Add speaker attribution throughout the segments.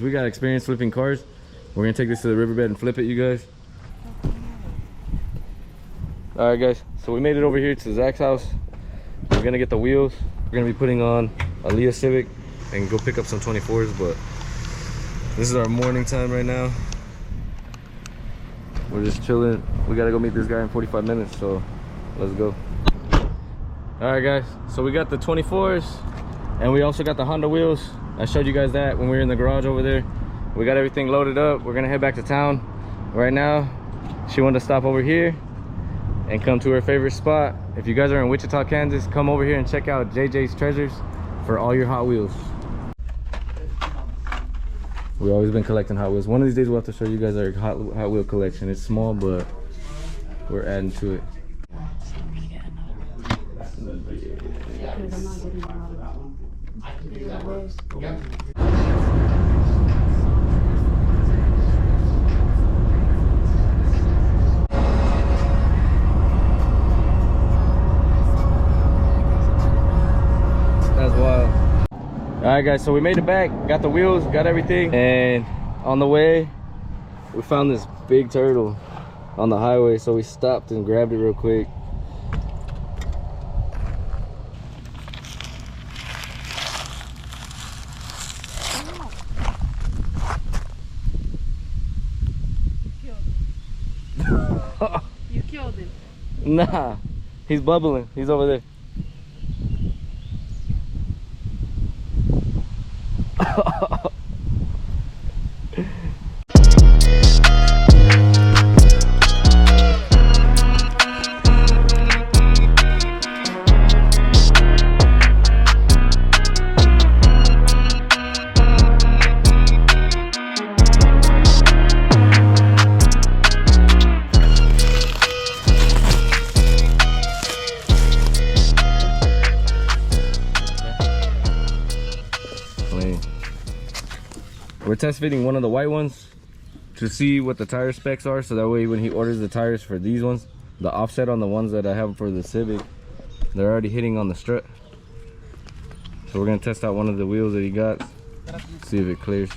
Speaker 1: we got experience flipping cars. We're gonna take this to the riverbed and flip it, you guys. All right, guys. So we made it over here to Zach's house. We're gonna get the wheels. We're gonna be putting on a Leah Civic and go pick up some 24s. But this is our morning time right now. We're just chilling. We gotta go meet this guy in 45 minutes. So let's go. All right, guys. So we got the 24s, and we also got the Honda wheels. I showed you guys that when we were in the garage over there. We got everything loaded up. We're gonna head back to town. Right now, she wanted to stop over here and come to her favorite spot. If you guys are in Wichita, Kansas, come over here and check out JJ's Treasures for all your Hot Wheels. We've always been collecting Hot Wheels. One of these days we'll have to show you guys our Hot Wheel collection. It's small, but we're adding to it. All right, guys, so we made it back, got the wheels, got everything, and on the way we found this big turtle on the highway, so we stopped and grabbed it real quick.
Speaker 2: You killed him.
Speaker 1: Nah, he's bubbling. He's over there. We're test fitting one of the white ones to see what the tire specs are, so that way when he orders the tires for these ones, the offset on the ones that I have for the Civic, they're already hitting on the strut. So we're gonna test out one of the wheels that he got, see if it clears.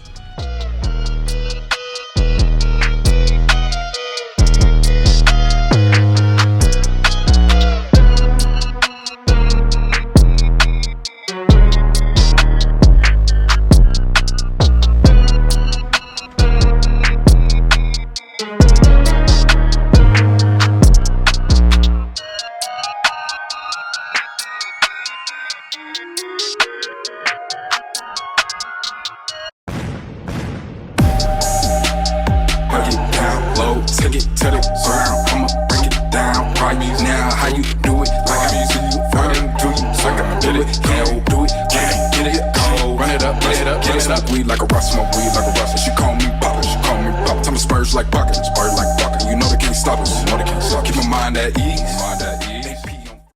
Speaker 3: Take it to the ground, I'ma break it down right now. How you do it? Like I used to you, do you? Suck up, did it, can't do it, can't get it, go. Run it up, get it up, get it up. Weed like a rust, smoke weed like a rust. She call me Papa, she call me Papa. Tell me spurs like buckets, spurs like bucket. You know they can't stop us, you know they can't stop. Keep my mind at ease.